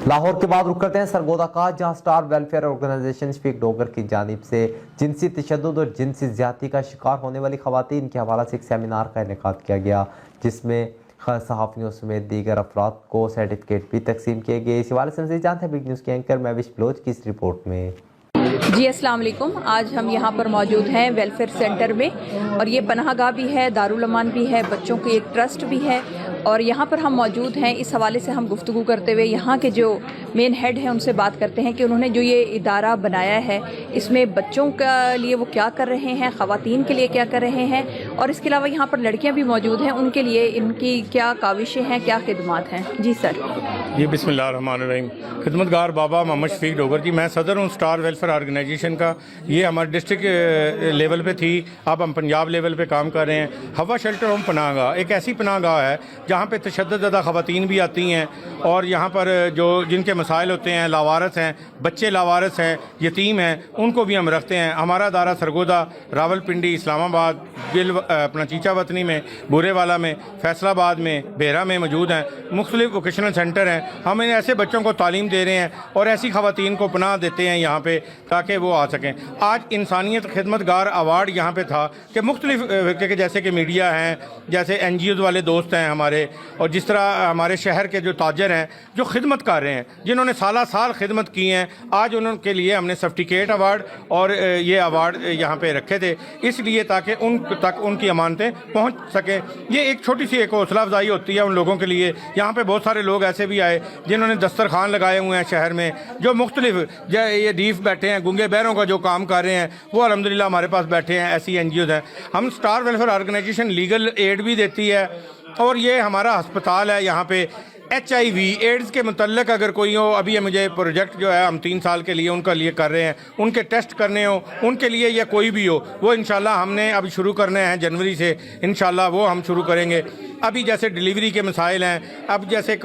लाहौर के बाद रुक करते हैं सरगोदा का, जहां star welfare organization Shafiq Dogar की जानिब से जिनसी तशद्दुद और जिनसी ज़्यादती का शिकार होने वाली ख़वातीन के हवाले से एक सेमिनार का इनेकाद किया गया, जिसमें सहाफ़ियों समेत दीगर अफराद को सर्टिफिकेट भी तकसीम किए गए। इस हवाले से मज़ीद जानते हैं बिग न्यूज़ के एंकर महविश बलोच की इस रिपोर्ट में। जी अस्सलाम वालेकुम। आज हम यहाँ पर मौजूद हैं वेलफेयर सेंटर में, और ये पनाहगाह भी है, दारुल अमान भी है, बच्चों की एक ट्रस्ट भी है, और यहाँ पर हम मौजूद हैं। इस हवाले से हम गुफ्तगू करते हुए यहाँ के जो मेन हेड हैं उनसे बात करते हैं कि उन्होंने जो ये इदारा बनाया है इसमें बच्चों के लिए वो क्या कर रहे हैं, ख़वातीन के लिए क्या कर रहे हैं, और इसके अलावा यहाँ पर लड़कियाँ भी मौजूद हैं, उनके लिए इनकी क्या काविशें हैं, क्या खिदमात हैं। जी सर। जी बिस्मिल्लाहिर्रहमानिर्रहीम। खिदमतगार बाबा मोहम्मद शफीक डोगर जी, मैं सदर हूँ स्टार वेलफेयर ऑर्गेनाइजेशन का। ये हमारे डिस्ट्रिक्ट लेवल पे थी, अब हम पंजाब लेवल पे काम कर रहे हैं। हवा शेल्टर होम पनाहगाह एक ऐसी पनाहगाह है जहाँ पे तशद्दुद ज़दा ख़वातीन भी आती हैं, और यहाँ पर जो जिनके मसाइल होते हैं, लावारिस हैं, बच्चे लावारिस हैं, यतीम हैं, उनको भी हम रखते हैं। हमारा दारा सरगोदा, रावलपिंडी, इस्लामाबाद, अपना चीचा वतनी में, बुरेवाला में, फैसलाबाद में, बेरा में मौजूद हैं। मुख्तलिफ वोकेशनल सेंटर हैं। हम इन ऐसे बच्चों को तालीम दे रहे हैं और ऐसी ख़वातीन को पनाह देते हैं यहाँ पे ताकि वो आ सकें। आज इंसानियत खिदमतगार अवार्ड यहाँ पे था कि मुख्तलिफ के जैसे कि मीडिया हैं, जैसे NGOs वाले दोस्त हैं हमारे, और जिस तरह हमारे शहर के जो ताजर हैं जो खिदमत कर रहे हैं, जिन्होंने साल खिदमत की हैं, आज उनके लिए हमने सर्टिफिकेट अवार्ड और ये अवार्ड यहाँ पे रखे थे, इसलिए ताकि उन तक उनकी अमानतें पहुँच सकें। ये एक छोटी सी एक हौसला अफजाई होती है उन लोगों के लिए। यहाँ पे बहुत सारे लोग ऐसे भी आए जिन्होंने दस्तरखान लगाए हुए हैं शहर में, जो मुख्तलिफ ये डीफ बैठे हैं, गूंगे बहरों का जो काम कर रहे हैं, वो अल्हम्दुलिल्लाह हमारे पास बैठे हैं। ऐसी NGOs हैं। हम star welfare organization legal aid भी देती है, और ये हमारा अस्पताल है। यहाँ पे HIV एड्स के मुतल्लिक अगर कोई हो, अभी ये मुझे प्रोजेक्ट जो है हम 3 साल के लिए उनका लिए कर रहे हैं, उनके टेस्ट करने हो उनके लिए, या कोई भी हो, वो इंशाल्लाह हमने अभी शुरू करने हैं जनवरी से, इंशाल्लाह वो हम शुरू करेंगे। अभी जैसे डिलीवरी के मसाइल हैं, अब जैसे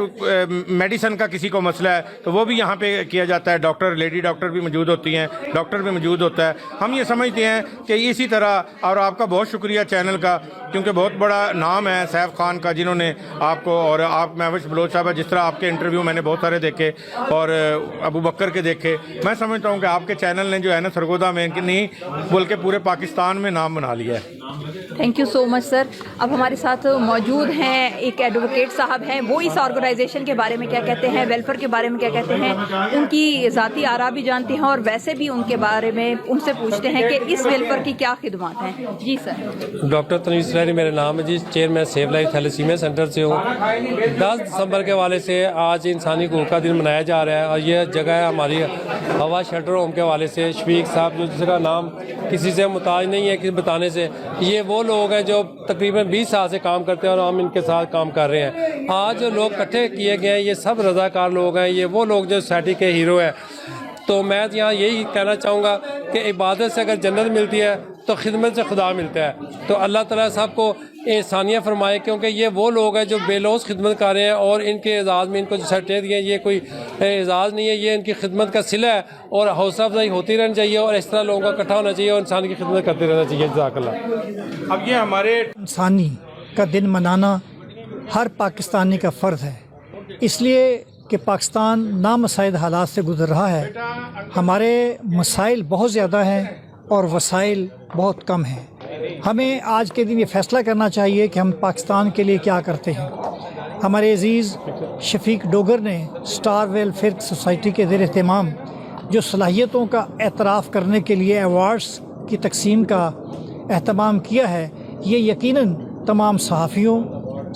मेडिसन का किसी को मसला है तो वो भी यहाँ पे किया जाता है। डॉक्टर, लेडी डॉक्टर भी मौजूद होती हैं, डॉक्टर भी मौजूद होता है। हम ये समझते हैं कि इसी तरह, और आपका बहुत शुक्रिया चैनल का, क्योंकि बहुत बड़ा नाम है सैफ खान का, जिन्होंने आपको, और आप महविश बलोच साहब, जिस तरह आपके इंटरव्यू मैंने बहुत सारे देखे और अबू बकर के देखे, मैं समझता हूँ कि आपके चैनल ने जो है ना सरगोदा में नहीं बल्कि पूरे पाकिस्तान में नाम बना लिया है। Thank you so much sir. अब हमारे साथ मौजूद हैं एक एडवोकेट साहब हैं, वो इस ऑर्गेनाइजेशन के बारे में क्या कहते हैं, वेलफेयर के बारे में क्या कहते हैं, उनकी ज़ाती आरा भी जानते हैं, और वैसे भी उनके बारे में उनसे पूछते हैं कि इस वेलफेयर की क्या खिदमत हैं। जी सर। डॉक्टर तनवीर सलारी मेरा नाम है जी, chairman save life thalassemia centre से हूँ। 10 दिसंबर के हवाले से आज इंसानी हकूक़ का दिन मनाया जा रहा है, और यह जगह है हमारी हवा शेल्टर होम के हवाले से। शफीक साहब, जो जिसका नाम किसी से मुताज नहीं है किसी बताने से, ये वो लोग हैं जो तकरीबन 20 साल से काम करते हैं और हम इनके साथ काम कर रहे हैं। आज जो लोग इकट्ठे किए गए हैं, ये सब रज़ाकार लोग हैं, ये वो लोग जो सोसाइटी के हीरो हैं। तो मैं यहाँ यही कहना चाहूँगा कि इबादत से अगर जन्नत मिलती है तो खिदमत से खुदा मिलता है। तो अल्लाह ताला साहब को इंसानियत फरमाए, क्योंकि ये वो लोग हैं जो बेलौस खिदमत कर रहे हैं, और इनके एजाज़ में इनको जो सर्टिफिकेट दिए, ये कोई एजाज़ नहीं है, ये इनकी खिदमत का सिला है, और हौसला अफजाई होती रहनी चाहिए, और इस तरह लोगों का इकट्ठा होना चाहिए और इंसान की खिदमत करते रहना चाहिए। जज़ाकल्लाह। अब ये हमारे इंसानी का दिन मनाना हर पाकिस्तानी का फ़र्ज़ है, इसलिए कि पाकिस्तान नामसाइद हालात से गुज़र रहा है। हमारे मसाइल बहुत ज़्यादा हैं और वसाइल बहुत कम हैं। हमें आज के दिन ये फ़ैसला करना चाहिए कि हम पाकिस्तान के लिए क्या करते हैं। हमारे अज़ीज़ शफीक डोगर ने स्टार वेलफेयर सोसाइटी के ज़ेर एहतमाम जो सलाहियतों का एतराफ़ करने के लिए अवार्ड्स की तकसीम का एहतमाम किया है, ये यकीनन तमाम सहाफ़ियों,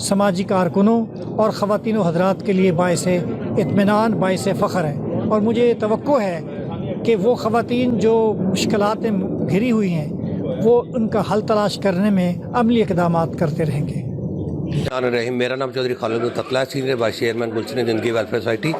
समाजी कारकुनों और ख़वातीन व हज़रात के लिए बाइस इत्मीनान, बाइस फ़ख्र है। और मुझे तवक्को है कि वो ख़वातीन जो मुश्किलात में घिरी हुई हैं, वो उनका हल तलाश करने में अमली इक़दामात करते रहेंगे। रहीम, मेरा नाम चौधरी खालिद तकला, सीनियर वाइस चेयरमैन गुलशन ज़िंदगी वेलफेयर सोसाइटी।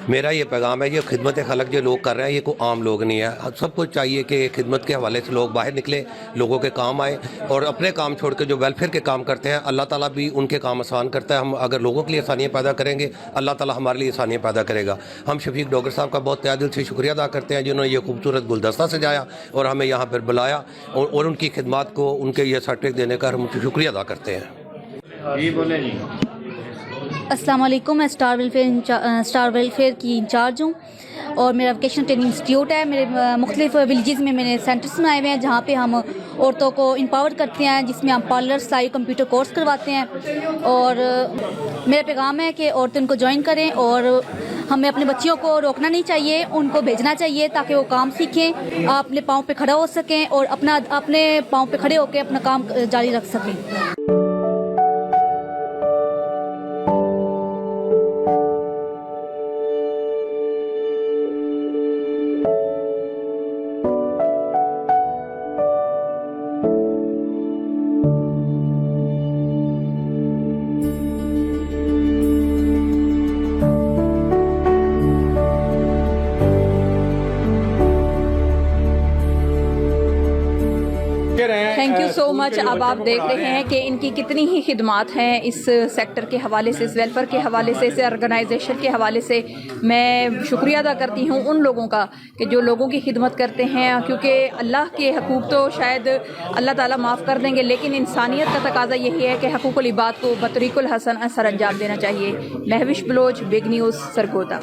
मेरा ये पैगाम है, ये खिदमत खलक जो लोग कर रहे हैं, ये कोई आम लोग नहीं है। सबको चाहिए कि खिदमत के हवाले से लोग बाहर निकले, लोगों के काम आए, और अपने काम छोड़ के जो वेलफेयर के काम करते हैं, अल्लाह ताला भी उनके काम आसान करता है। हम अगर लोगों के लिए आसानियाँ पैदा करेंगे, अल्लाह ताला हमारे लिए आसानियाँ पैदा करेगा। हम शफीक डोगर साहब का बहुत तहे दिल से शुक्रिया अदा करते हैं, जिन्होंने ये खूबसूरत गुलदस्ता सजाया और हमें यहाँ पर बुलाया, और उनकी खिदमत को, उनके ये सर्टिफिकेट देने का हम शुक्रिया अदा करते हैं। जी बोले जी। السلام علیکم. میں اسٹار ویلفیئر کی انچارج ہوں اور میرا ووکیشنل ٹریننگ انسٹیٹیوٹ ہے. میرے مختلف ولیجز میں نے سینٹرز بنائے ہوئے ہیں جہاں پہ ہم عورتوں کو امپاور کرتے ہیں, جس میں ہم پارلر, سلائی, کمپیوٹر کورس کرواتے ہیں. اور میرا پیغام ہے کہ عورتیں ان کو جوائن کریں اور ہمیں اپنے بچیوں کو روکنا نہیں چاہیے, ان کو بھیجنا چاہیے تاکہ وہ کام سیکھیں, اپنے پاؤں پہ کھڑا ہو سکیں اور اپنے پاؤں پہ کھڑے ہو کے اپنا کام جاری رکھ سکیں. تھینک یو سو مچ. اب آپ دیکھ رہے ہیں کہ ان کی کتنی ہی خدمات ہیں اس سیکٹر کے حوالے سے, اس ویلفیئر کے حوالے سے, اس آرگنائزیشن کے حوالے سے. میں شکریہ ادا کرتی ہوں ان لوگوں کا کہ جو لوگوں کی خدمت کرتے ہیں, کیونکہ اللہ کے حقوق تو شاید اللہ تعالیٰ معاف کر دیں گے, لیکن انسانیت کا تقاضا یہی ہے کہ حقوق العباد کو بطریق الحسن سر انجام دینا چاہیے. Mehwish Baloch, big news, Sargodha.